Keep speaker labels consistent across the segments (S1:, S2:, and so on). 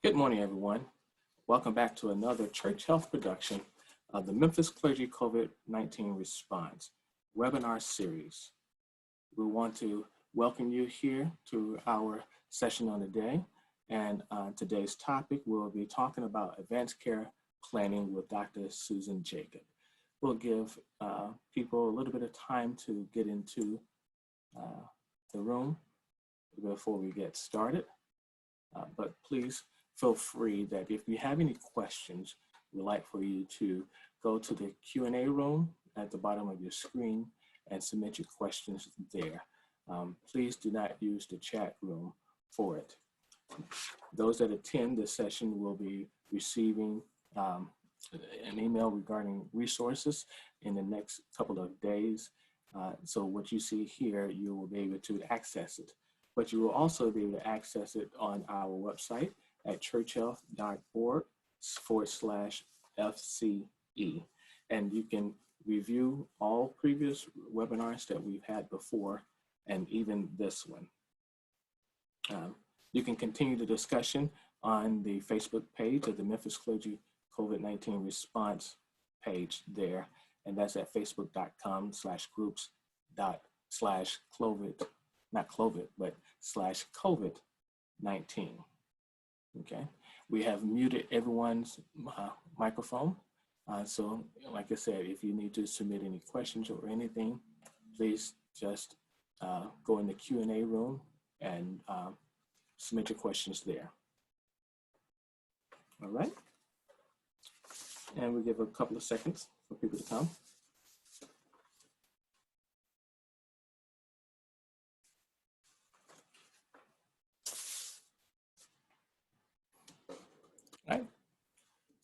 S1: Good morning, everyone. Welcome back to another Church Health production of the Memphis Clergy COVID-19 Response webinar series. We want to welcome you here to our session on the day. And today's topic, we'll be talking about advanced care planning with Dr. Susan Jacob. We'll give people a little bit of time to get into the room before we get started. But please feel free that if you have any questions, we'd like for you to go to the Q&A room at the bottom of your screen and submit your questions there. Please do not use the chat room for it. Those that attend this session will be receiving an email regarding resources in the next couple of days. So what you see here, you will be able to access it. But you will also be able to access it on our website at churchhealth.org/FCE. And you can review all previous webinars that we've had before, and even this one. You can continue the discussion on the Facebook page of the Memphis Clergy COVID-19 Response page there. And that's at facebook.com/groups./COVID, not COVID, but /COVID-19. Okay, we have muted everyone's microphone. So like I said, if you need to submit any questions or anything, please just go in the Q&A room and submit your questions there. All right. And we'll give a couple of seconds for people to come. All right.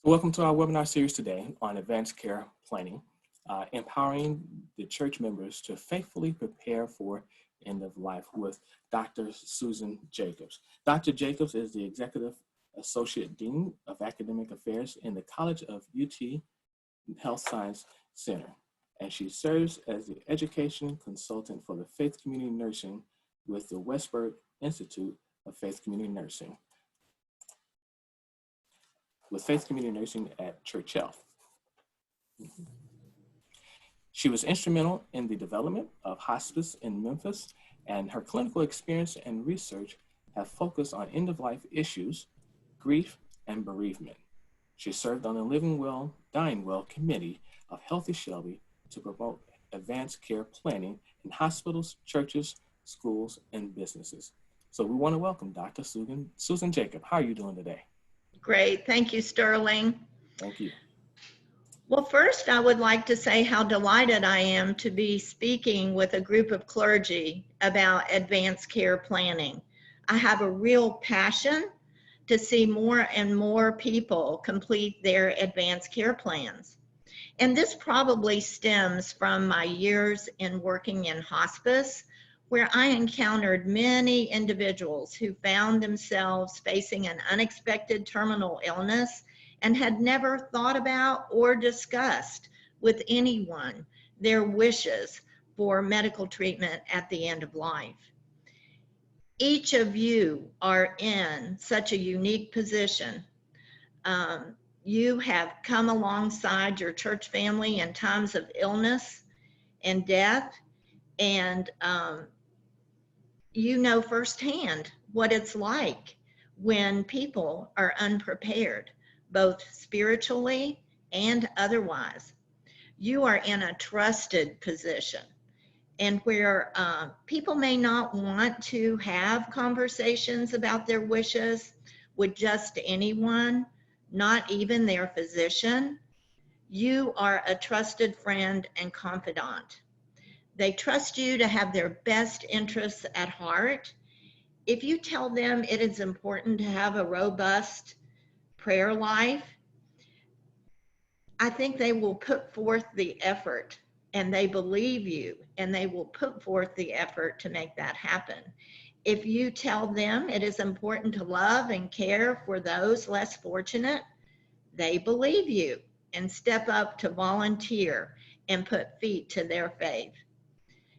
S1: Welcome to our webinar series today on advanced care planning, empowering the church members to faithfully prepare for end of life with Dr. Susan Jacobs. Dr. Jacobs is the Executive Associate Dean of Academic Affairs in the College of UT Health Science Center, and she serves as the Education Consultant for the Faith Community Nursing with the Westberg Institute of Faith Community Nursing, with Faith Community Nursing at Church Health. She was instrumental in the development of hospice in Memphis, and her clinical experience and research have focused on end-of-life issues, grief, and bereavement. She served on the Living Well, Dying Well Committee of Healthy Shelby to promote advanced care planning in hospitals, churches, schools, and businesses. So we want to welcome Dr. Susan Jacob. How are you doing today?
S2: Great. Thank you, Sterling.
S1: Thank you.
S2: Well, first, I would like to say how delighted I am to be speaking with a group of clergy about advanced care planning. I have a real passion to see more and more people complete their advanced care plans. And this probably stems from my years in working in hospice, where I encountered many individuals who found themselves facing an unexpected terminal illness and had never thought about or discussed with anyone their wishes for medical treatment at the end of life. Each of you are in such a unique position. You have come alongside your church family in times of illness and death, and you know firsthand what it's like when people are unprepared, both spiritually and otherwise. You are in a trusted position, and where people may not want to have conversations about their wishes with just anyone, not even their physician, you are a trusted friend and confidant. They trust you to have their best interests at heart. If you tell them it is important to have a robust prayer life, I think they will put forth the effort, and they believe you, and they will put forth the effort to make that happen. If you tell them it is important to love and care for those less fortunate, they believe you and step up to volunteer and put feet to their faith.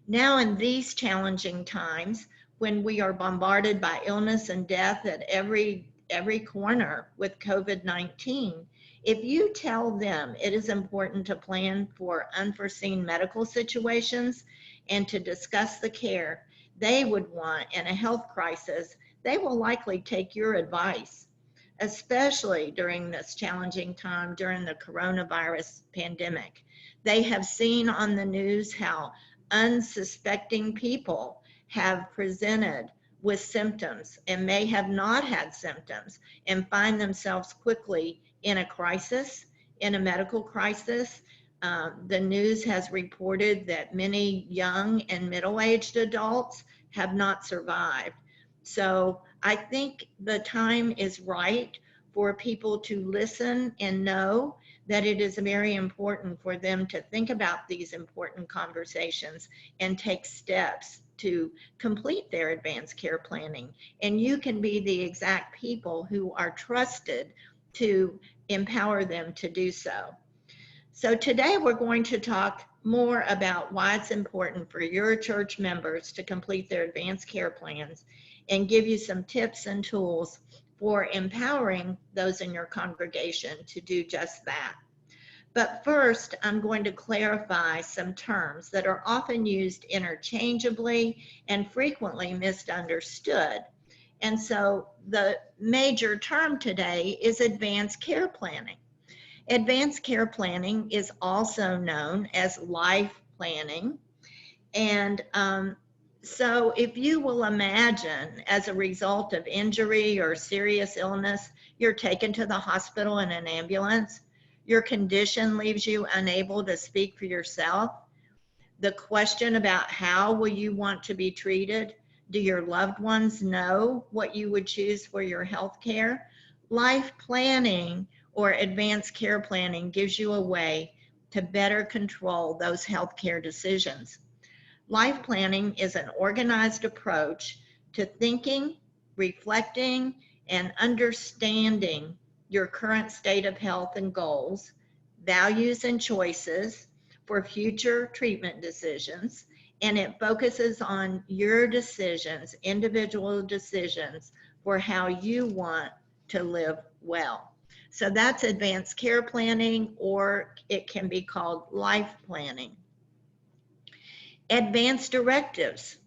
S2: Now in these challenging times, when we are bombarded by illness and death at every every corner with COVID-19, if you tell them it is important to plan for unforeseen medical situations and to discuss the care they would want in a health crisis, they will likely take your advice, especially during this challenging time during the coronavirus pandemic. They have seen on the news how unsuspecting people have presented with symptoms and may have not had symptoms and find themselves quickly in a crisis, in a medical crisis. The news has reported that many young and middle-aged adults have not survived. So I think the time is right for people to listen and know that it is very important for them to think about these important conversations and take steps to complete their advanced care planning. And you can be the exact people who are trusted to empower them to do so. So today we're going to talk more about why it's important for your church members to complete their advanced care plans and give you some tips and tools for empowering those in your congregation to do just that. But first, I'm going to clarify some terms that are often used interchangeably and frequently misunderstood. And so the major term today is advanced care planning. Advanced care planning is also known as life planning. And so if you will imagine, as a result of injury or serious illness, you're taken to the hospital in an ambulance, your condition leaves you unable to speak for yourself. The question about how will you want to be treated? Do your loved ones know what you would choose for your health care? Life planning or advanced care planning gives you a way to better control those healthcare decisions. Life planning is an organized approach to thinking, reflecting, and understanding your current state of health and goals, values and choices for future treatment decisions, and it focuses on your decisions, individual decisions for how you want to live well. So that's advanced care planning, or it can be called life planning. Advanced directives,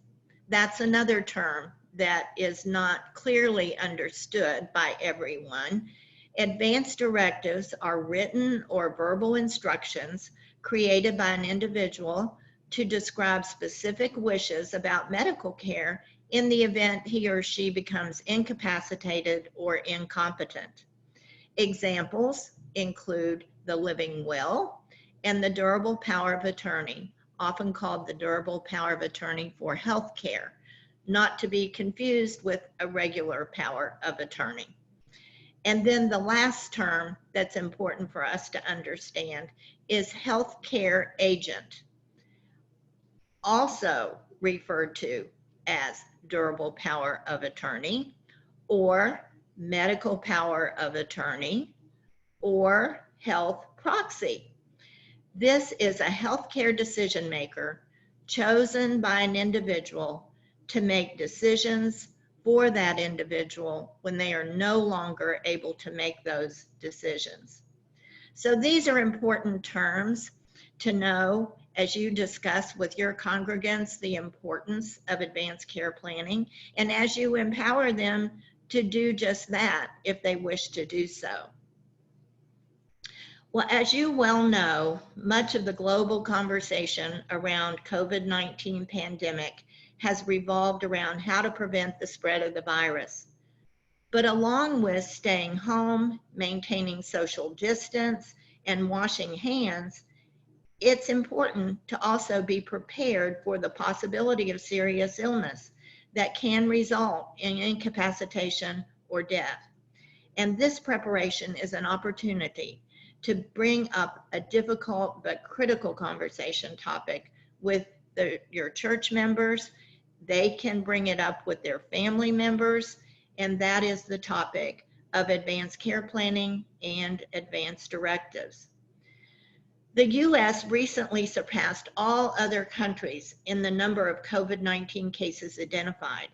S2: that's another term that is not clearly understood by everyone. Advanced directives are written or verbal instructions created by an individual to describe specific wishes about medical care in the event he or she becomes incapacitated or incompetent. Examples include the living will and the durable power of attorney, often called the durable power of attorney for health care, not to be confused with a regular power of attorney. And then the last term that's important for us to understand is healthcare agent, also referred to as durable power of attorney or medical power of attorney or health proxy. This is a healthcare decision maker chosen by an individual to make decisions for that individual when they are no longer able to make those decisions. So these are important terms to know as you discuss with your congregants the importance of advanced care planning and as you empower them to do just that if they wish to do so. Well, as you well know, much of the global conversation around COVID-19 pandemic has revolved around how to prevent the spread of the virus. But along with staying home, maintaining social distance, and washing hands, it's important to also be prepared for the possibility of serious illness that can result in incapacitation or death. And this preparation is an opportunity to bring up a difficult but critical conversation topic with your church members. They can bring it up with their family members, and that is the topic of advanced care planning and advanced directives. The U.S. recently surpassed all other countries in the number of COVID-19 cases identified,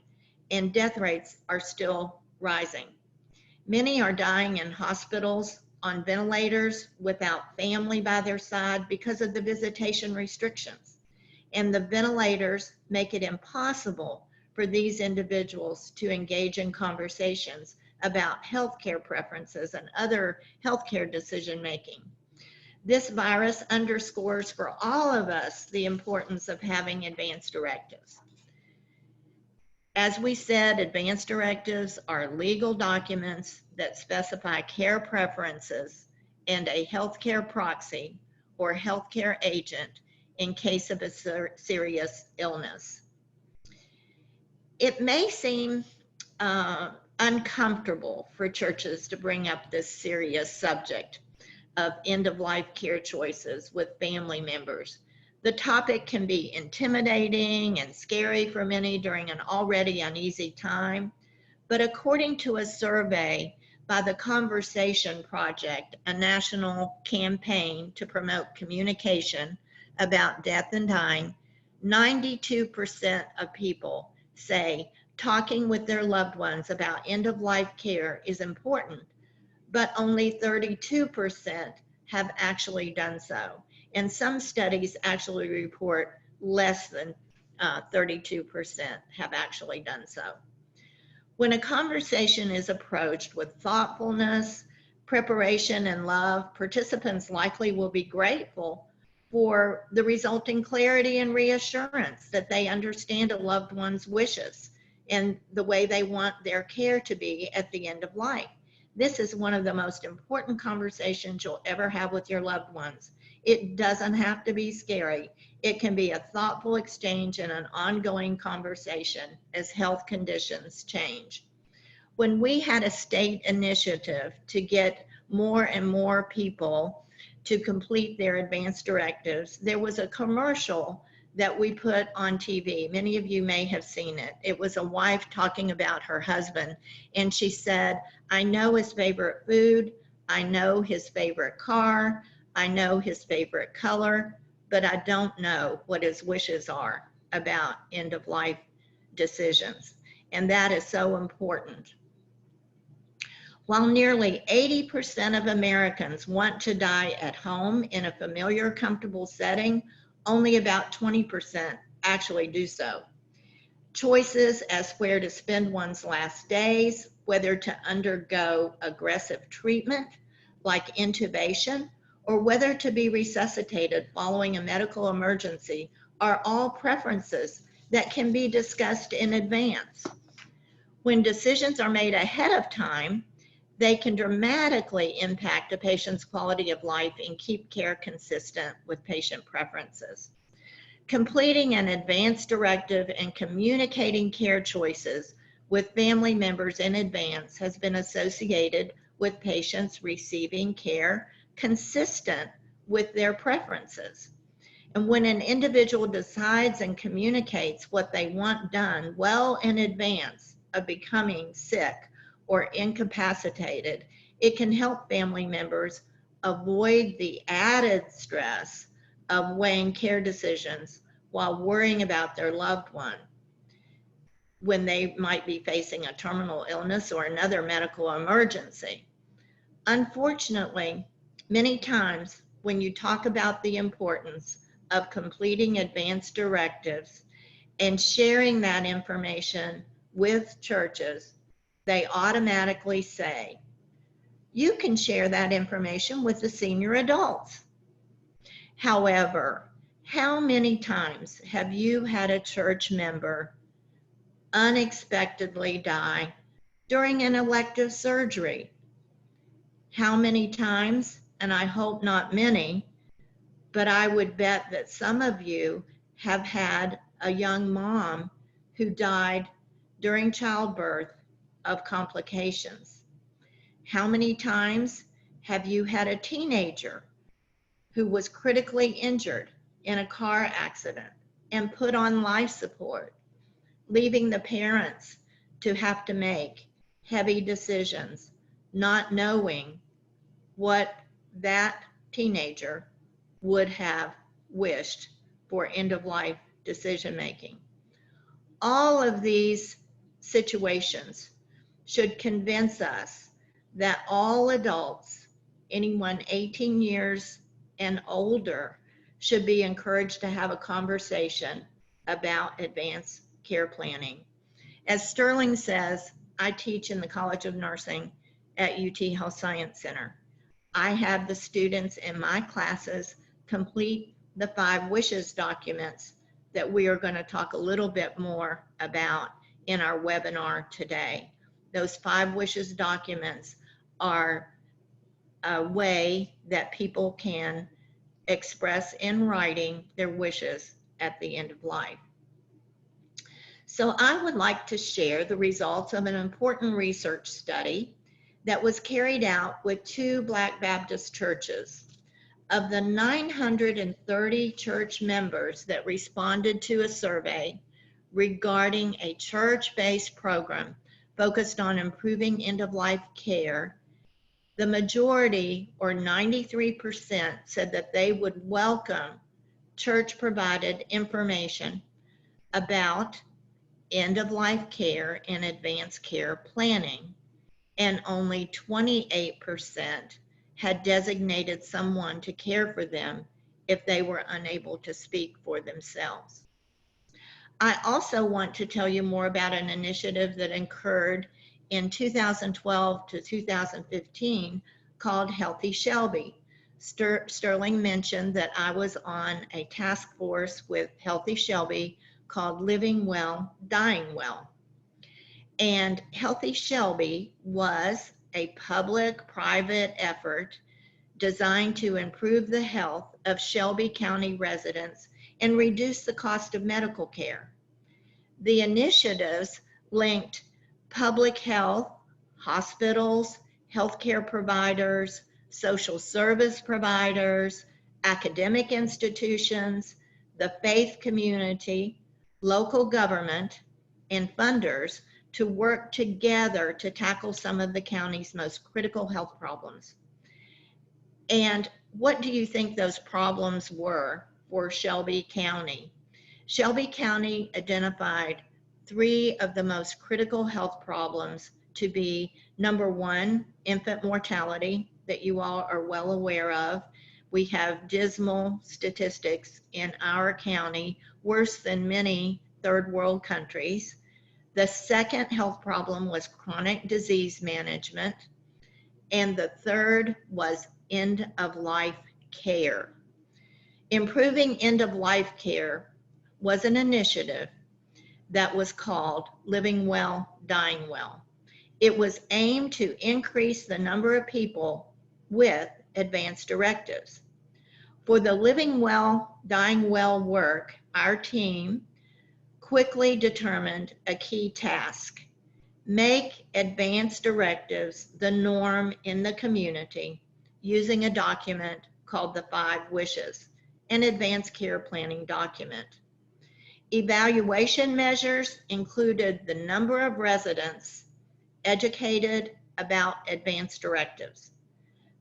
S2: and death rates are still rising. Many are dying in hospitals on ventilators without family by their side because of the visitation restrictions. And the ventilators make it impossible for these individuals to engage in conversations about healthcare preferences and other healthcare decision making. This virus underscores for all of us the importance of having advance directives. As we said, advance directives are legal documents that specify care preferences and a healthcare proxy or healthcare agent in case of a serious illness. It may seem uncomfortable for churches to bring up this serious subject of end-of-life care choices with family members. The topic can be intimidating and scary for many during an already uneasy time, but according to a survey by the Conversation Project, a national campaign to promote communication about death and dying, 92% of people say talking with their loved ones about end-of-life care is important, but only 32% have actually done so. And some studies actually report less than 32% have actually done so. When a conversation is approached with thoughtfulness, preparation, and love, participants likely will be grateful for the resulting clarity and reassurance that they understand a loved one's wishes and the way they want their care to be at the end of life. This is one of the most important conversations you'll ever have with your loved ones. It doesn't have to be scary. It can be a thoughtful exchange and an ongoing conversation as health conditions change. When we had a state initiative to get more and more people to complete their advance directives, there was a commercial that we put on TV. Many of you may have seen it. It was a wife talking about her husband, and she said, I know his favorite food, I know his favorite car, I know his favorite color, but I don't know what his wishes are about end-of-life decisions. And that is so important. While nearly 80% of Americans want to die at home in a familiar, comfortable setting, only about 20% actually do so. Choices as where to spend one's last days, whether to undergo aggressive treatment like intubation, or whether to be resuscitated following a medical emergency are all preferences that can be discussed in advance. When decisions are made ahead of time, they can dramatically impact a patient's quality of life and keep care consistent with patient preferences. Completing an advance directive and communicating care choices with family members in advance has been associated with patients receiving care consistent with their preferences. And when an individual decides and communicates what they want done well in advance of becoming sick or incapacitated, it can help family members avoid the added stress of weighing care decisions while worrying about their loved one when they might be facing a terminal illness or another medical emergency. Unfortunately, many times when you talk about the importance of completing advance directives and sharing that information with churches, they automatically say, you can share that information with the senior adults. However, how many times have you had a church member unexpectedly die during an elective surgery? How many times, and I hope not many, but I would bet that some of you have had a young mom who died during childbirth of complications. How many times have you had a teenager who was critically injured in a car accident and put on life support, leaving the parents to have to make heavy decisions, not knowing what that teenager would have wished for end-of-life decision making? All of these situations should convince us that all adults, anyone 18 years and older, should be encouraged to have a conversation about advanced care planning. As Sterling says, I teach in the College of Nursing at UT Health Science Center. I have the students in my classes complete the 5 wishes documents that we are going to talk a little bit more about in our webinar today. Those 5 wishes documents are a way that people can express in writing their wishes at the end of life. So I would like to share the results of an important research study that was carried out with 2 Black Baptist churches. Of the 930 church members that responded to a survey regarding a church-based program focused on improving end-of-life care, the majority, or 93%, said that they would welcome church-provided information about end-of-life care and advanced care planning, and only 28% had designated someone to care for them if they were unable to speak for themselves. I also want to tell you more about an initiative that occurred in 2012 to 2015 called Healthy Shelby. Sterling mentioned that I was on a task force with Healthy Shelby called Living Well, Dying Well. And Healthy Shelby was a public-private effort designed to improve the health of Shelby County residents and reduce the cost of medical care. The initiatives linked public health, hospitals, healthcare providers, social service providers, academic institutions, the faith community, local government, and funders to work together to tackle some of the county's most critical health problems. And what do you think those problems were for Shelby County? Shelby County identified 3 of the most critical health problems to be, number 1, infant mortality, that you all are well aware of. We have dismal statistics in our county, worse than many third world countries. The second health problem was chronic disease management. And the third was end-of-life care. Improving end-of-life care was an initiative that was called Living Well, Dying Well. It was aimed to increase the number of people with advanced directives. For the Living Well, Dying Well work, our team quickly determined a key task: make advanced directives the norm in the community using a document called the 5 Wishes, an advanced care planning document. Evaluation measures included the number of residents educated about advanced directives,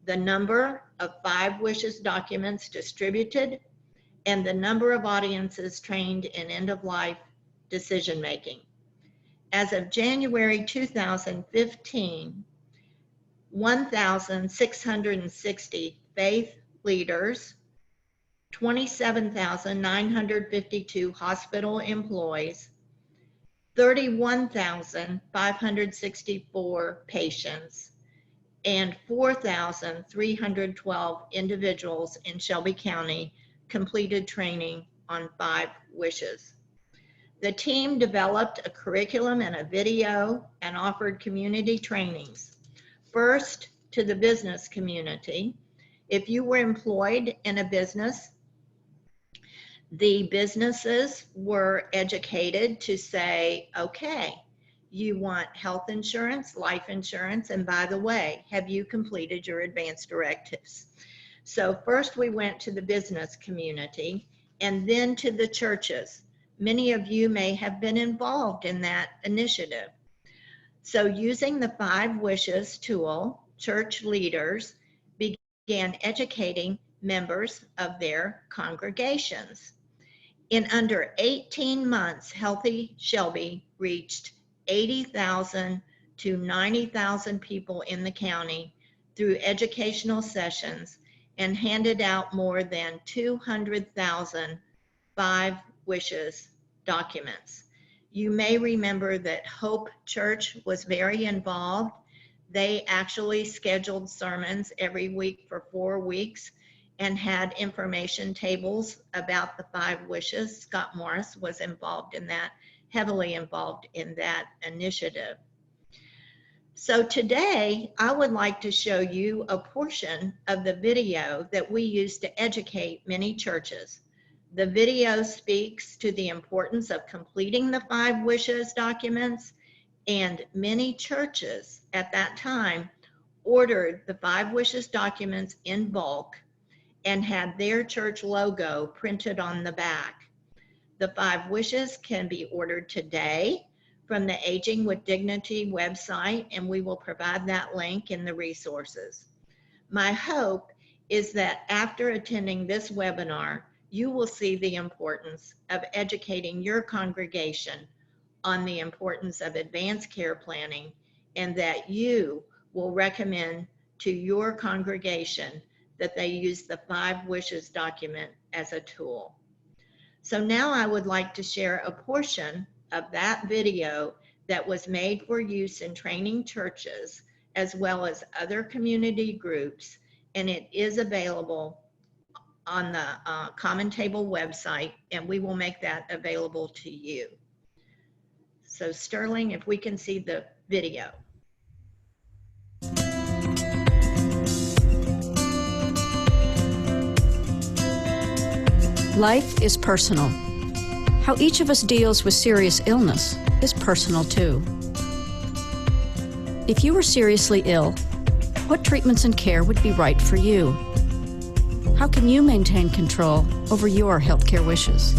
S2: the number of 5 Wishes documents distributed, and the number of audiences trained in end-of-life decision-making. As of January 2015, 1,660 faith leaders, 27,952 hospital employees, 31,564 patients, and 4,312 individuals in Shelby County completed training on 5 Wishes. The team developed a curriculum and a video and offered community trainings. First, to the business community. If you were employed in a business, the businesses were educated to say, okay, you want health insurance, life insurance, and by the way, have you completed your advanced directives? So first we went to the business community and then to the churches. Many of you may have been involved in that initiative. So using the 5 Wishes tool, church leaders began educating members of their congregations. In under 18 months, Healthy Shelby reached 80,000 to 90,000 people in the county through educational sessions and handed out more than 200,000 5 wishes documents. You may remember that Hope Church was very involved. They actually scheduled sermons every week for 4 weeks and had information tables about the 5 wishes. Scott Morris was involved in that, heavily involved in that initiative. So today, I would like to show you a portion of the video that we use to educate many churches. The video speaks to the importance of completing the 5 wishes documents, and many churches at that time ordered the 5 wishes documents in bulk and had their church logo printed on the back. The 5 wishes can be ordered today from the Aging with Dignity website, and we will provide that link in the resources. My hope is that after attending this webinar, you will see the importance of educating your congregation on the importance of advanced care planning, and that you will recommend to your congregation that they use the 5 wishes document as a tool. So now I would like to share a portion of that video that was made for use in training churches as well as other community groups, and it is available on the Common Table website, and we will make that available to you. So Sterling, if we can see the video.
S3: Life is personal. How each of us deals with serious illness is personal too. If you were seriously ill, what treatments and care would be right for you? How can you maintain control over your healthcare wishes?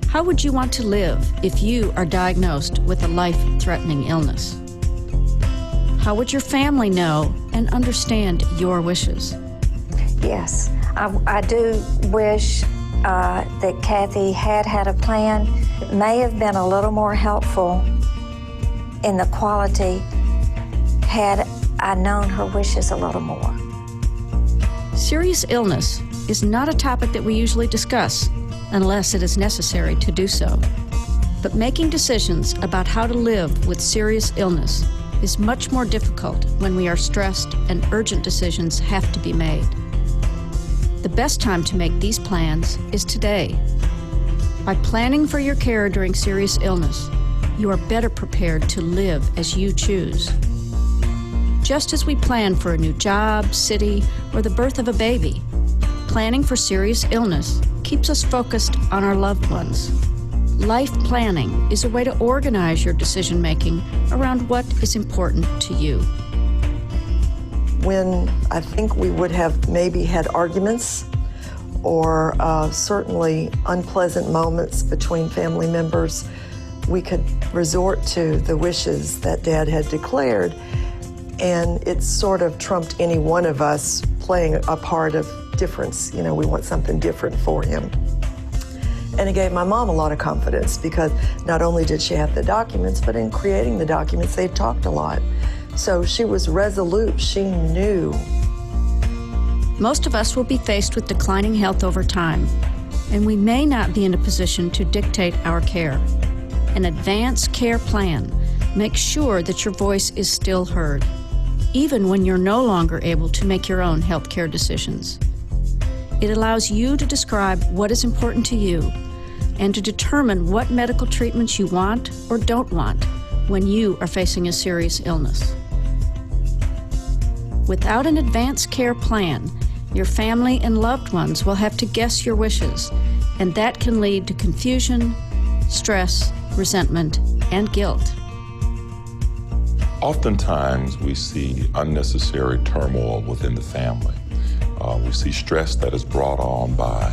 S3: How would you want to live if you are diagnosed with a life-threatening illness? How would your family know and understand your wishes?
S4: Yes, I do wish that Kathy had a plan. It may have been a little more helpful in the quality had I known her wishes a little more.
S3: Serious illness is not a topic that we usually discuss unless it is necessary to do so. But making decisions about how to live with serious illness is much more difficult when we are stressed and urgent decisions have to be made. The best time to make these plans is today. By planning for your care during serious illness, you are better prepared to live as you choose. Just as we plan for a new job, city, or the birth of a baby, planning for serious illness keeps us focused on our loved ones. Life planning is a way to organize your decision-making around what is important to you.
S5: When I think we would have maybe had arguments or certainly unpleasant moments between family members, we could resort to the wishes that Dad had declared, and it sort of trumped any one of us playing a part of difference. You know, we want something different for him. And it gave my mom a lot of confidence because not only did she have the documents, but in creating the documents, they talked a lot. So she was resolute. She knew.
S3: Most of us will be faced with declining health over time, and we may not be in a position to dictate our care. An advanced care plan makes sure that your voice is still heard, even when you're no longer able to make your own healthcare decisions. It allows you to describe what is important to you and to determine what medical treatments you want or don't want when you are facing a serious illness. Without an advanced care plan, your family and loved ones will have to guess your wishes, and that can lead to confusion, stress, resentment, and guilt.
S6: Oftentimes, we see unnecessary turmoil within the family. We see stress that is brought on by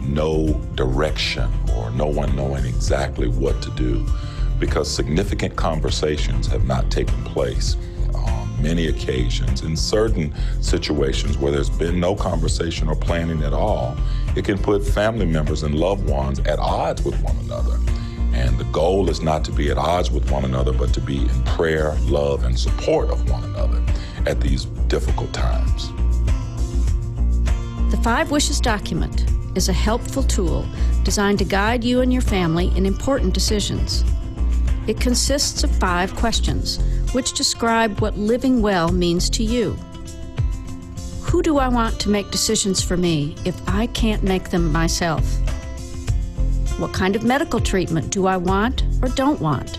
S6: no direction or no one knowing exactly what to do because significant conversations have not taken place on many occasions. In certain situations where there's been no conversation or planning at all, it can put family members and loved ones at odds with one another. And And the goal is not to be at odds with one another, but to be in prayer, love, and support of one another at these difficult times.
S3: The 5 Wishes document is a helpful tool designed to guide you and your family in important decisions. It consists of 5 questions, which describe what living well means to you. Who do I want to make decisions for me if I can't make them myself? What kind of medical treatment do I want or don't want?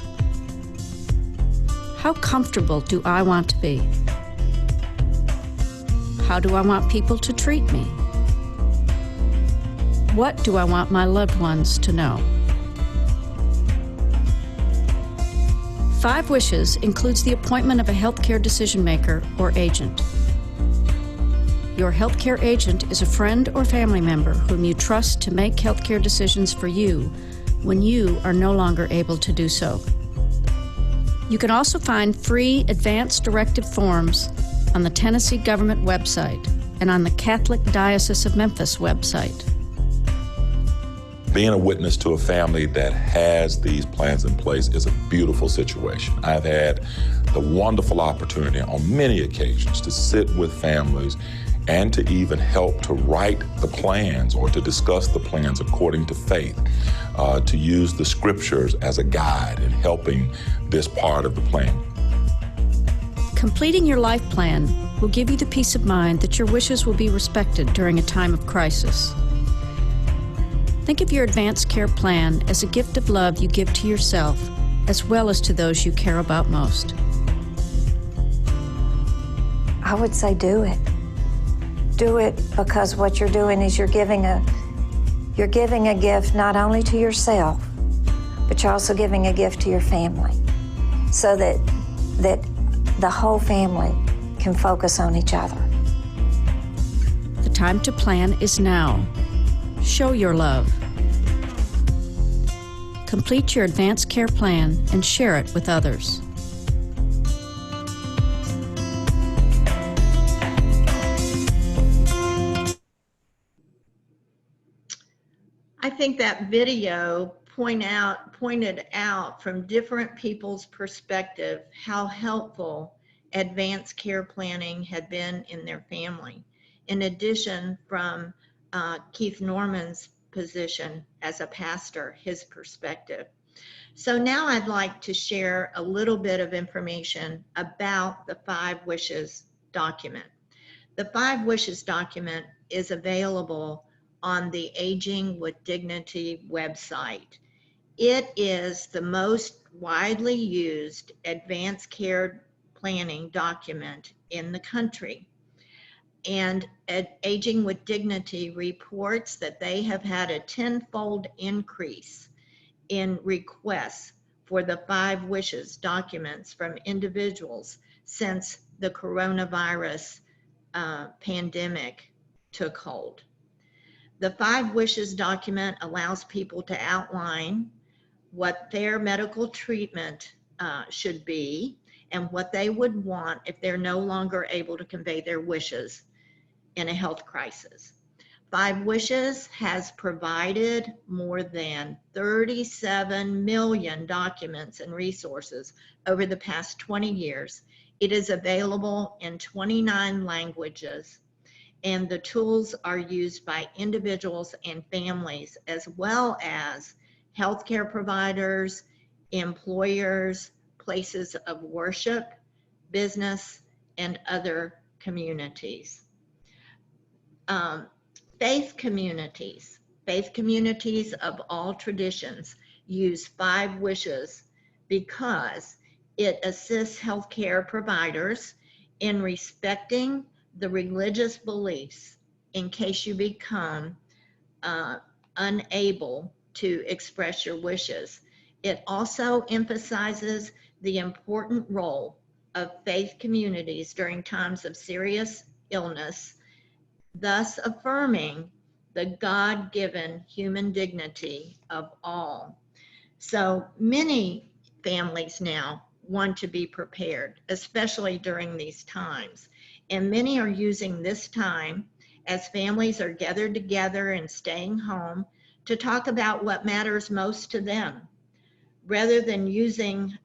S3: How comfortable do I want to be? How do I want people to treat me? What do I want my loved ones to know? 5 Wishes includes the appointment of a healthcare decision maker or agent. Your healthcare agent is a friend or family member whom you trust to make healthcare decisions for you when you are no longer able to do so. You can also find free advanced directive forms on the Tennessee government website and on the Catholic Diocese of Memphis website.
S6: Being a witness to a family that has these plans in place is a beautiful situation. I've had the wonderful opportunity on many occasions to sit with families and to even help to write the plans or to discuss the plans according to faith, to use the scriptures as a guide in helping this part of the plan.
S3: Completing your life plan will give you the peace of mind that your wishes will be respected during a time of crisis. Think of your advanced care plan as a gift of love you give to yourself, as well as to those you care about most.
S4: I would say do it. Do it because what you're doing is you're giving a gift not only to yourself, but you're also giving a gift to your family so that the whole family can focus on each other.
S3: The time to plan is now. Show your love. Complete your advanced care plan and share it with others.
S2: I think that video pointed out from different people's perspective how helpful advanced care planning had been in their family. In addition, from Keith Norman's position as a pastor, his perspective. So now I'd like to share a little bit of information about the 5 Wishes document. The 5 Wishes document is available on the Aging with Dignity website. It is the most widely used advanced care planning document in the country. And Aging with Dignity reports that they have had a 10-fold increase in requests for the 5 Wishes documents from individuals since the coronavirus pandemic took hold. The 5 Wishes document allows people to outline what their medical treatment should be and what they would want if they're no longer able to convey their wishes in a health crisis. 5 Wishes has provided more than 37 million documents and resources over the past 20 years. It is available in 29 languages, and the tools are used by individuals and families, as well as healthcare providers, employers, places of worship, business, and other communities. Faith communities of all traditions use 5 Wishes because it assists healthcare providers in respecting the religious beliefs in case you become unable to express your wishes. It also emphasizes the important role of faith communities during times of serious illness, thus affirming the God-given human dignity of all. So many families now want to be prepared, especially during these times. And many are using this time as families are gathered together and staying home to talk about what matters most to them. rather than using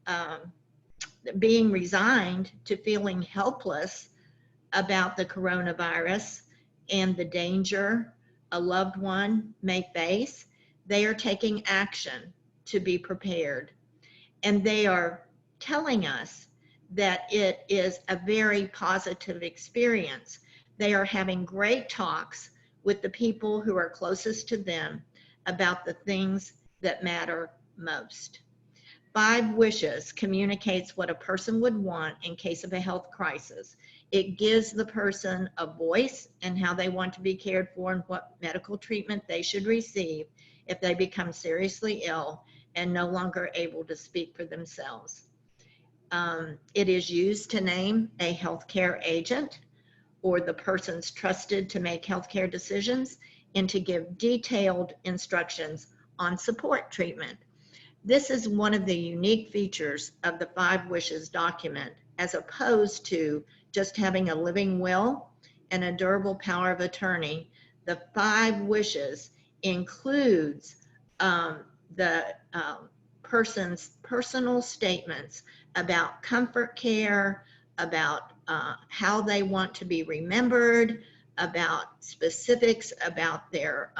S2: being resigned to feeling helpless about the coronavirus and the danger a loved one may face, they are taking action to be prepared. And they are telling us that it is a very positive experience. They are having great talks with the people who are closest to them about the things that matter most. 5 wishes communicates what a person would want in case of a health crisis. It gives the person a voice and how they want to be cared for and what medical treatment they should receive if they become seriously ill and no longer able to speak for themselves. It is used to name a healthcare agent or the persons trusted to make healthcare decisions and to give detailed instructions on support treatment. This is one of the unique features of the 5 wishes document, as opposed to just having a living will and a durable power of attorney. The 5 wishes includes the person's personal statements about comfort care, about how they want to be remembered, about specifics about their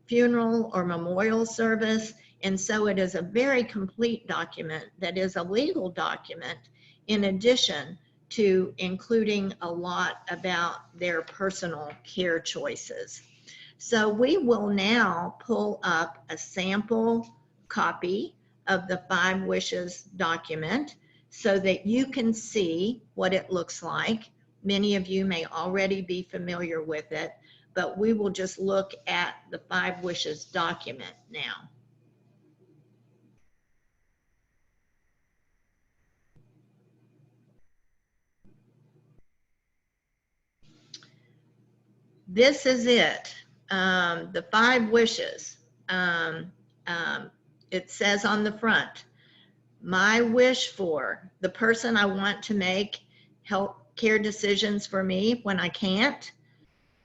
S2: funeral or memorial service. And so it is a very complete document that is a legal document, in addition to including a lot about their personal care choices. So we will now pull up a sample copy of the 5 wishes document so that you can see what it looks like. Many of you may already be familiar with it, but we will just look at the 5 wishes document now. This is it, the 5 wishes. It says on the front, my wish for the person I want to make health care decisions for me when I can't,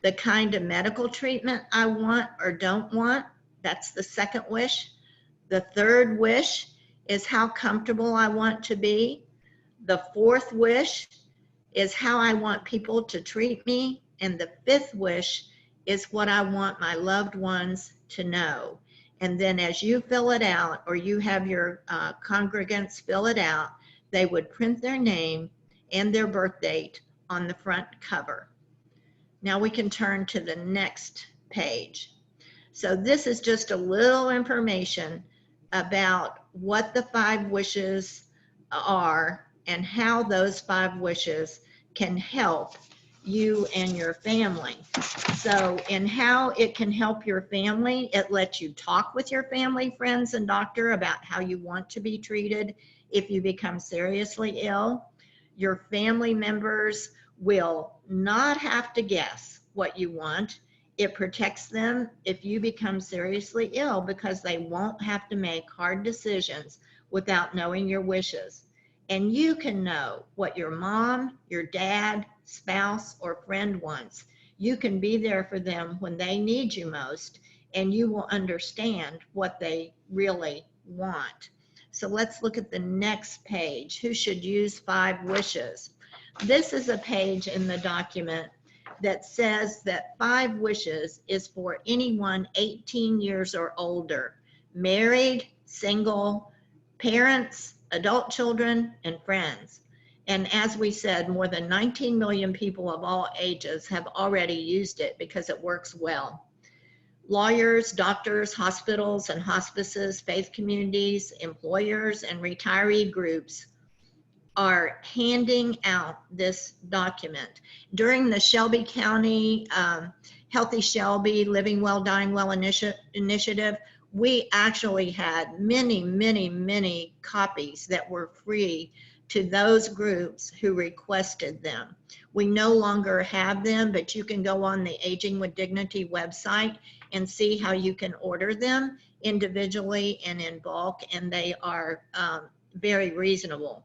S2: the kind of medical treatment I want or don't want, that's the second wish. The third wish is how comfortable I want to be. The fourth wish is how I want people to treat me. And the 5th wish is what I want my loved ones to know. And then as you fill it out, or you have your congregants fill it out, they would print their name and their birth date on the front cover. Now we can turn to the next page. So this is just a little information about what the 5 wishes are and how those 5 wishes can help you and your family. So in how it can help your family, it lets you talk with your family, friends, and doctor about how you want to be treated if you become seriously ill. Your family members will not have to guess what you want. It protects them if you become seriously ill because they won't have to make hard decisions without knowing your wishes. And you can know what your mom, your dad, spouse, or friend wants. You can be there for them when they need you most, and you will understand what they really want. So let's look at the next page. Who should use 5 wishes? This is a page in the document that says that 5 wishes is for anyone 18 years or older, married, single, parents, adult children, and friends. And as we said, more than 19 million people of all ages have already used it because it works well. Lawyers, doctors, hospitals and hospices, faith communities, employers, and retiree groups are handing out this document. During the Shelby County Healthy Shelby Living Well, Dying Well initiative, we actually had many copies that were free to those groups who requested them. We no longer have them, but you can go on the Aging with Dignity website and see how you can order them individually and in bulk, and they are very reasonable.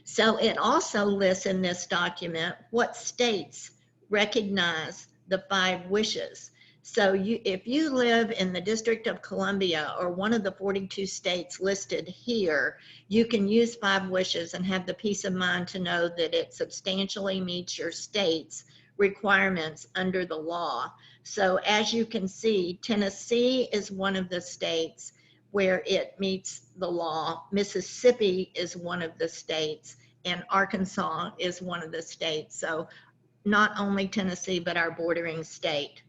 S2: So it also lists in this document what states recognize the 5 wishes. So if you live in the District of Columbia or one of the 42 states listed here, you can use 5 wishes and have the peace of mind to know that it substantially meets your state's requirements under the law. So as you can see, Tennessee is one of the states where it meets the law. Mississippi is one of the states, and Arkansas is one of the states. So not only Tennessee, but our bordering state.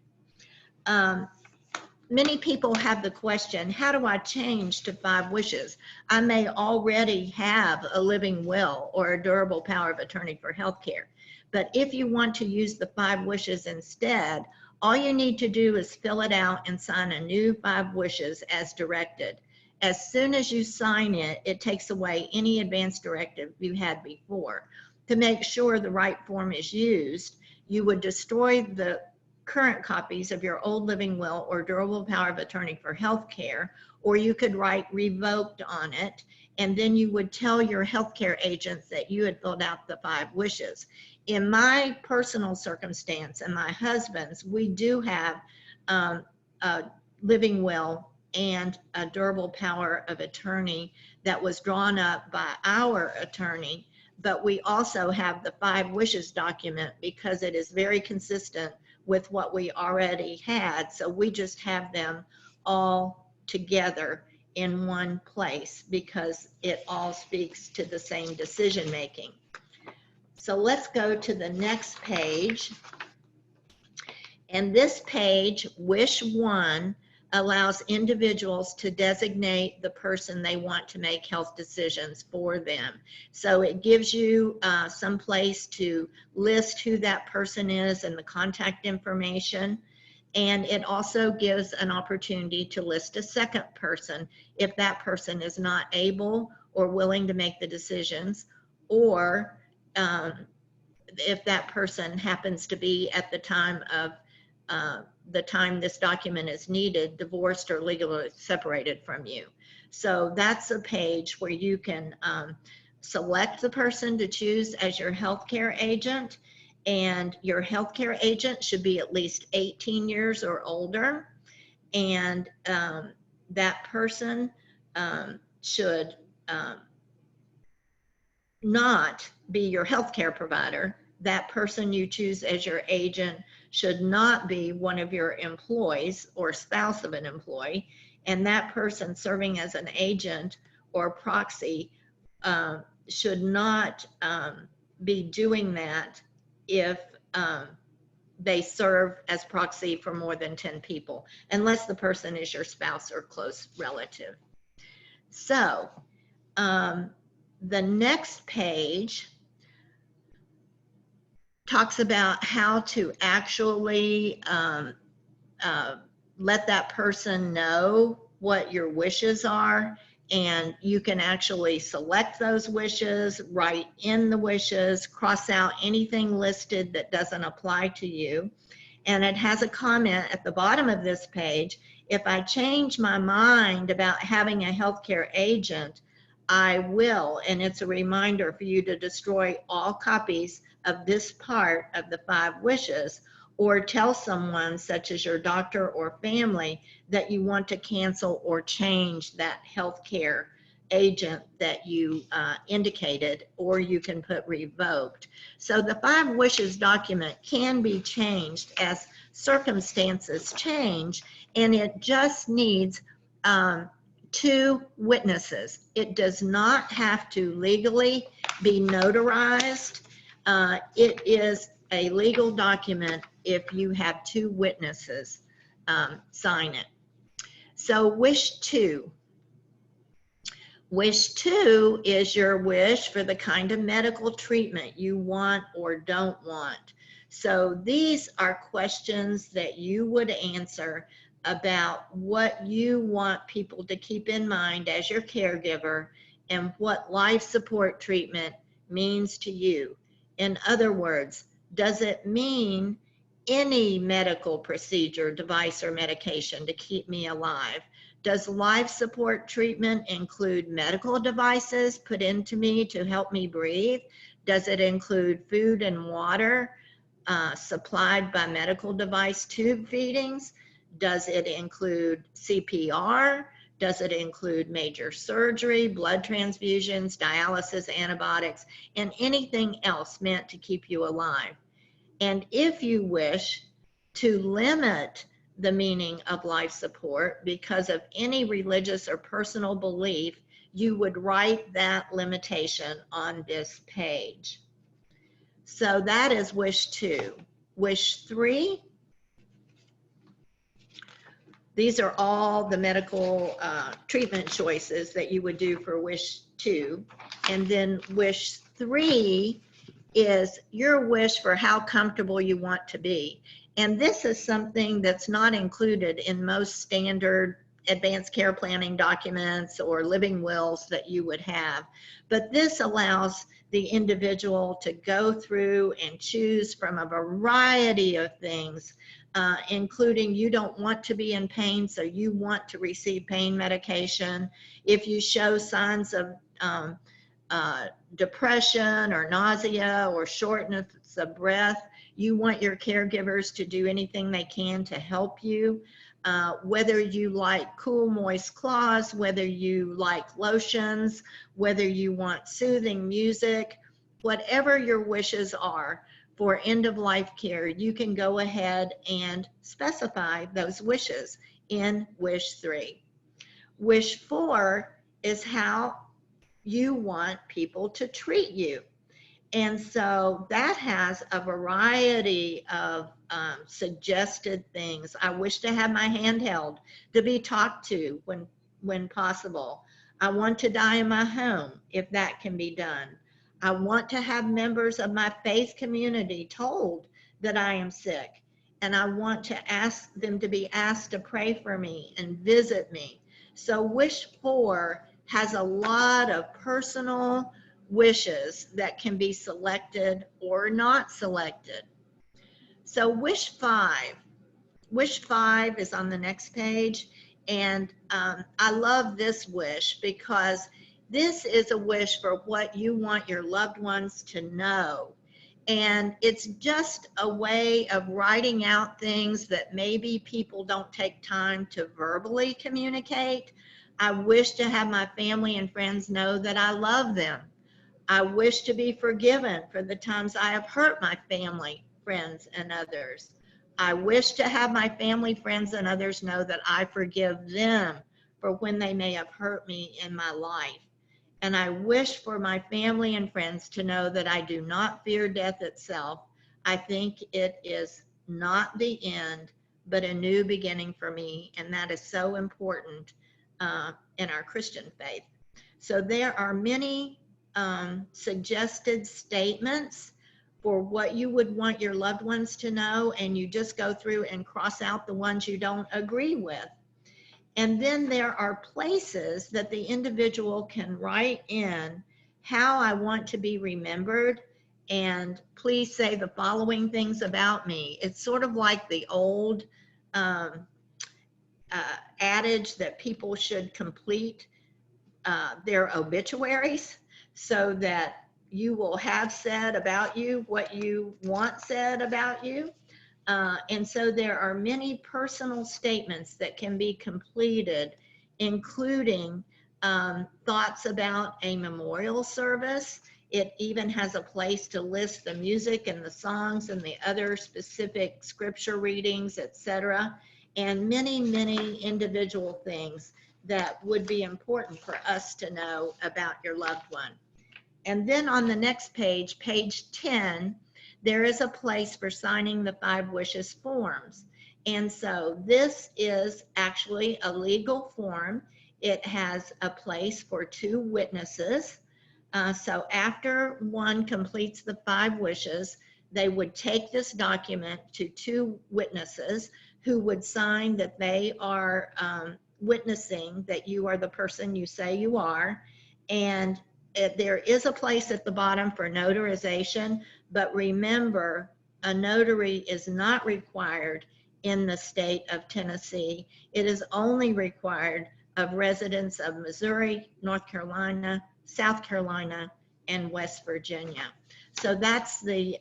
S2: Many people have the question, how do I change to 5 wishes? I may already have a living will or a durable power of attorney for healthcare. But if you want to use the 5 wishes instead, all you need to do is fill it out and sign a new 5 wishes as directed. As soon as you sign it, it takes away any advance directive you had before. To make sure the right form is used, you would destroy the current copies of your old living will or durable power of attorney for healthcare, or you could write revoked on it, and then you would tell your healthcare agents that you had filled out the 5 wishes. In my personal circumstance and my husband's, we do have a living will and a durable power of attorney that was drawn up by our attorney, but we also have the 5 wishes document because it is very consistent with what we already had. So we just have them all together in one place because it all speaks to the same decision making. So let's go to the next page. And this page, Wish 1, allows individuals to designate the person they want to make health decisions for them. So it gives you some place to list who that person is and the contact information. And it also gives an opportunity to list a second person if that person is not able or willing to make the decisions, or if that person happens to be at the time of the time this document is needed, divorced or legally separated from you. So that's a page where you can select the person to choose as your healthcare agent, and your healthcare agent should be at least 18 years or older, and that person should not be your healthcare provider. That person you choose as your agent should not be one of your employees or spouse of an employee, and that person serving as an agent or proxy should not be doing that if they serve as proxy for more than 10 people, unless the person is your spouse or close relative. So the next page talks about how to actually let that person know what your wishes are, and you can actually select those wishes, write in the wishes, cross out anything listed that doesn't apply to you. And it has a comment at the bottom of this page: if I change my mind about having a healthcare agent, I will. And it's a reminder for you to destroy all copies of this part of the 5 wishes, or tell someone such as your doctor or family that you want to cancel or change that healthcare agent that you indicated, or you can put revoked. So the 5 wishes document can be changed as circumstances change, and it just needs 2 witnesses. It does not have to legally be notarized. It is a legal document if you have 2 witnesses sign it. So wish 2. Wish 2 is your wish for the kind of medical treatment you want or don't want. So these are questions that you would answer about what you want people to keep in mind as your caregiver and what life support treatment means to you. In other words, does it mean any medical procedure, device, or medication to keep me alive? Does life support treatment include medical devices put into me to help me breathe? Does it include food and water supplied by medical device tube feedings? Does it include CPR? Does it include major surgery, blood transfusions, dialysis, antibiotics, and anything else meant to keep you alive? And if you wish to limit the meaning of life support because of any religious or personal belief, you would write that limitation on this page. So that is wish 2. Wish 3, these are all the medical treatment choices that you would do for wish 2. And then wish 3 is your wish for how comfortable you want to be. And this is something that's not included in most standard advanced care planning documents or living wills that you would have. But this allows the individual to go through and choose from a variety of things, including you don't want to be in pain, so you want to receive pain medication. If you show signs of depression or nausea or shortness of breath, you want your caregivers to do anything they can to help you. Whether you like cool, moist cloths, whether you like lotions, whether you want soothing music, whatever your wishes are for end-of-life care, you can go ahead and specify those wishes in wish 3. Wish 4 is how you want people to treat you. And so that has a variety of suggested things. I wish to have my hand held, to be talked to when possible. I want to die in my home if that can be done. I want to have members of my faith community told that I am sick. And I want to ask them to be asked to pray for me and visit me. So wish 4 has a lot of personal wishes that can be selected or not selected. So wish 5 is on the next page, and I love this wish because this is a wish for what you want your loved ones to know. And it's just a way of writing out things that maybe people don't take time to verbally communicate. I wish to have my family and friends know that I love them. I wish to be forgiven for the times I have hurt my family, friends, and others. I wish to have my family, friends, and others know that I forgive them for when they may have hurt me in my life. And I wish for my family and friends to know that I do not fear death itself. I think it is not the end, but a new beginning for me. And that is so important in our Christian faith. So there are many suggested statements for what you would want your loved ones to know, and you just go through and cross out the ones you don't agree with. And then there are places that the individual can write in how I want to be remembered, and please say the following things about me. It's sort of like the old adage that people should complete their obituaries so that you will have said about you what you want said about you. And so there are many personal statements that can be completed, including thoughts about a memorial service. It even has a place to list the music and the songs and the other specific scripture readings, etc., and many, many individual things that would be important for us to know about your loved one. And then on the next page, page 10, there is a place for signing the 5 wishes forms. And so this is actually a legal form. It has a place for 2 witnesses. So after one completes the 5 wishes, they would take this document to 2 witnesses who would sign that they are witnessing that you are the person you say you are. And there is a place at the bottom for notarization, but remember, a notary is not required in the state of Tennessee. It is only required of residents of Missouri, North Carolina, South Carolina, and West Virginia. So that's the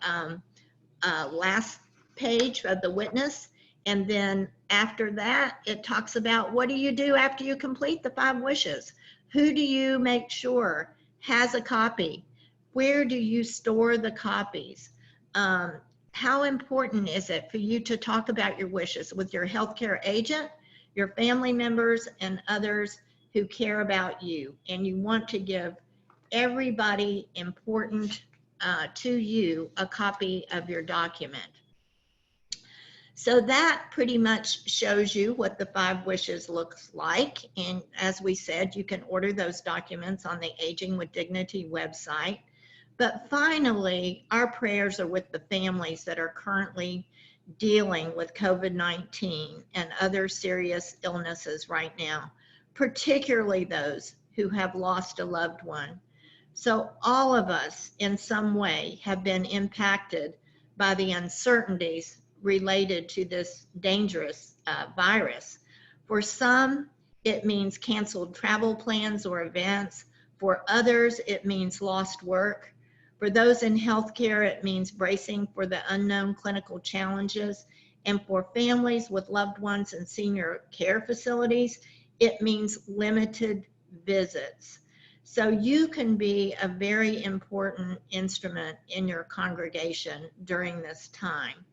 S2: last page of the witness. And then after that, it talks about what do you do after you complete the 5 wishes? Who do you make sure has a copy? Where do you store the copies? How important is it for you to talk about your wishes with your healthcare agent, your family members, and others who care about you? And you want to give everybody important to you a copy of your document. So that pretty much shows you what the 5 wishes looks like. And as we said, you can order those documents on the Aging with Dignity website. But finally, our prayers are with the families that are currently dealing with COVID-19 and other serious illnesses right now, particularly those who have lost a loved one. So all of us in some way have been impacted by the uncertainties related to this dangerous virus. For some, it means canceled travel plans or events. For others, it means lost work. For those in healthcare, it means bracing for the unknown clinical challenges. And for families with loved ones in senior care facilities, it means limited visits. So you can be a very important instrument in your congregation during this time.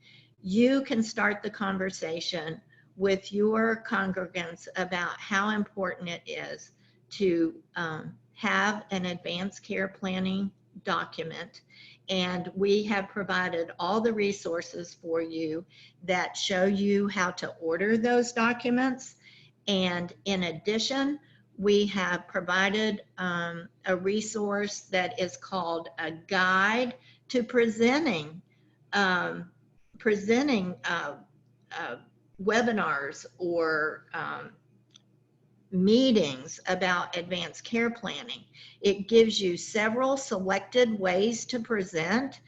S2: You can start the conversation with your congregants about how important it is to have an advanced care planning document. And we have provided all the resources for you that show you how to order those documents. And in addition, we have provided a resource that is called a guide to presenting webinars or meetings about advanced care planning. It gives you several selected ways to present.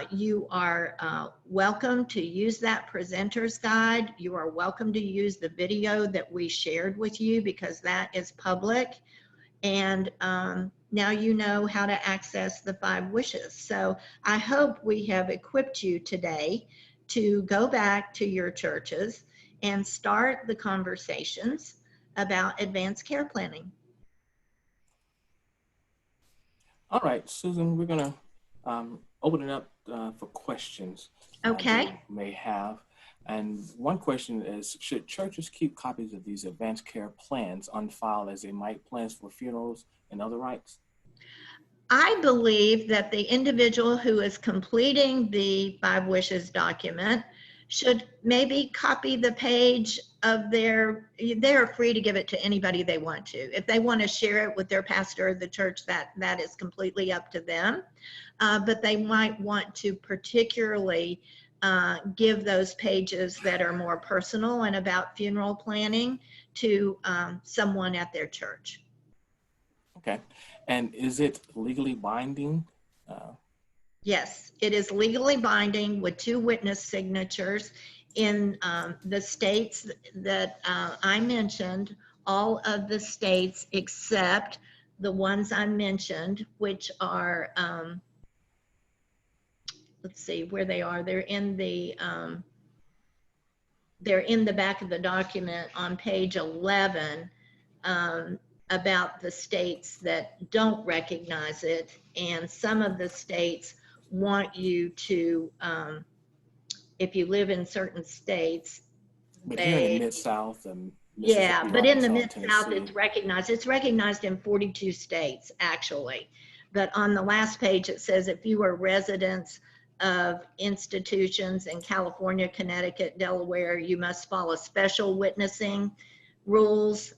S2: You are welcome to use that presenter's guide. You are welcome to use the video that we shared with you because that is public. And now you know how to access the 5 wishes. So I hope we have equipped you today to go back to your churches and start the conversations about advanced care planning.
S1: All right, Susan, we're going to open it up for questions
S2: Okay.
S1: that you may have. And one question is, should churches keep copies of these advanced care plans on file as they might plans for funerals and other rites?
S2: I believe that the individual who is completing the 5 wishes document should maybe copy the page of they're free to give it to anybody they want to. If they want to share it with their pastor of the church, that is completely up to them. But they might want to particularly give those pages that are more personal and about funeral planning to someone at their church.
S1: Okay. And is it legally binding?
S2: Yes, it is legally binding with 2 witness signatures in the states that I mentioned, all of the states except the ones I mentioned, which are, let's see where they are. They're in the back of the document on page 11 about the states that don't recognize it. And some of the states want you to, if you live in certain states,
S1: But here in the Mid-South and
S2: yeah,
S1: Mississippi,
S2: but in the
S1: Arkansas,
S2: Mid-South,
S1: Tennessee.
S2: it's recognized. It's recognized in 42 states, actually. But on the last page, it says if you are residents of institutions in California, Connecticut, Delaware, you must follow special witnessing rules,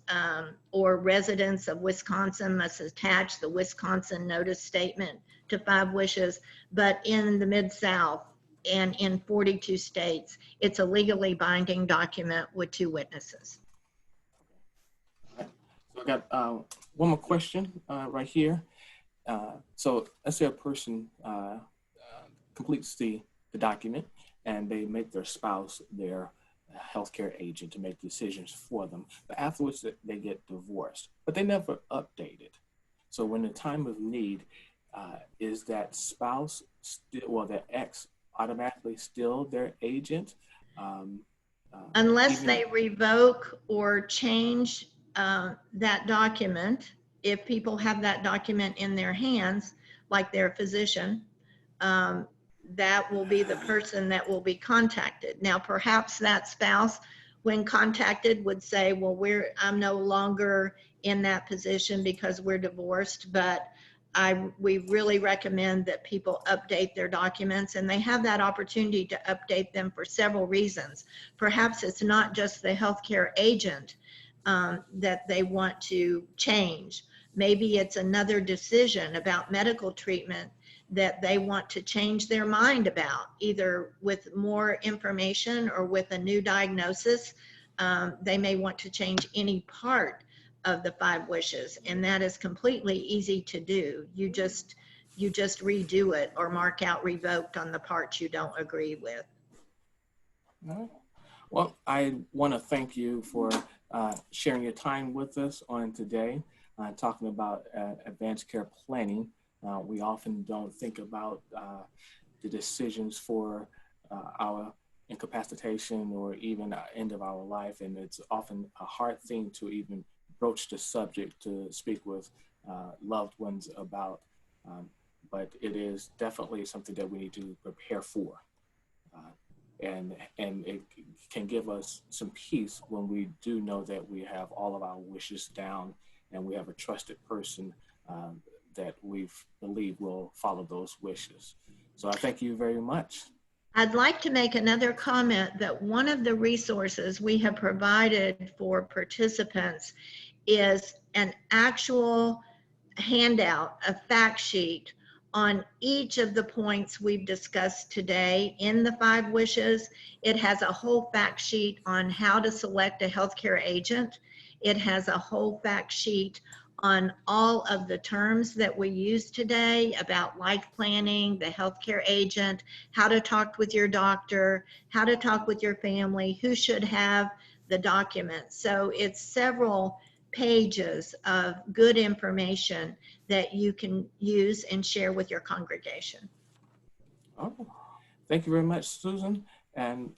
S2: or residents of Wisconsin must attach the Wisconsin notice statement to 5 wishes. But in the Mid-South and in 42 states, it's a legally binding document with 2 witnesses.
S1: So I got one more question right here. So let's say a person completes the document and they make their spouse their healthcare agent to make decisions for them, but afterwards they get divorced, but they never update it. So when the time of need, is that spouse still, well, their ex automatically still their agent?
S2: Unless
S1: even,
S2: they revoke or change that document, if people have that document in their hands, like their physician, that will be the person that will be contacted. Now, perhaps that spouse, when contacted, would say, well, I'm no longer in that position because we're divorced, but we really recommend that people update their documents, and they have that opportunity to update them for several reasons. Perhaps it's not just the healthcare agent that they want to change. Maybe it's another decision about medical treatment that they want to change their mind about, either with more information or with a new diagnosis. They may want to change any part of the 5 wishes, and that is completely easy to do. You just redo it or mark out revoked on the parts you don't agree with.
S1: all right. Well, I want to thank you for sharing your time with us on today, talking about advanced care planning. We often don't think about the decisions for our incapacitation or even end of our life, and it's often a hard thing to even broach the subject, to speak with loved ones about, but it is definitely something that we need to prepare for. And it can give us some peace when we do know that we have all of our wishes down and we have a trusted person that we believe will follow those wishes. So I thank you very much.
S2: I'd like to make another comment that one of the resources we have provided for participants is an actual handout, a fact sheet on each of the points we've discussed today in the 5 wishes. It has a whole fact sheet on how to select a healthcare agent. It has a whole fact sheet on all of the terms that we use today about life planning, the healthcare agent, how to talk with your doctor, how to talk with your family, who should have the documents. So it's several pages of good information that you can use and share with your congregation.
S1: Oh, thank you very much, Susan. And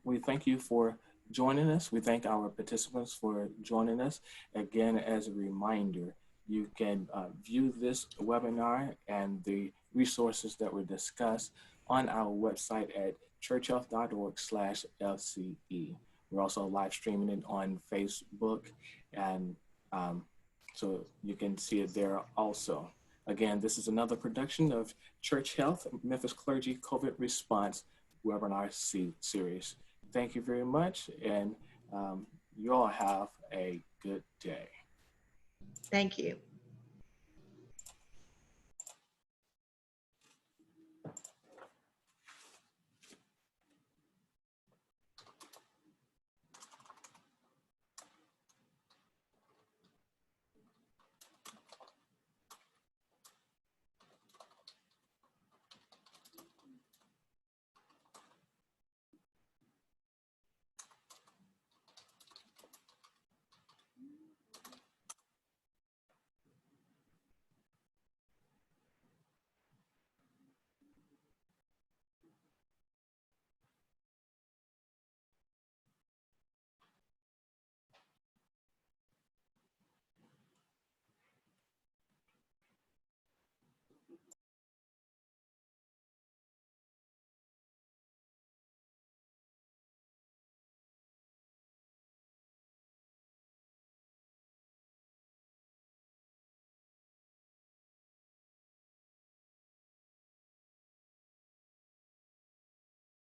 S1: we thank you for joining us. We thank our participants for joining us. Again, as a reminder, you can view this webinar and the resources that were discussed on our website at churchhealth.org/LCE. We're also live streaming it on Facebook, and so you can see it there also. Again, this is another production of Church Health, Memphis Clergy COVID Response webinar series. Thank you very much, and you all have a good day.
S2: Thank you.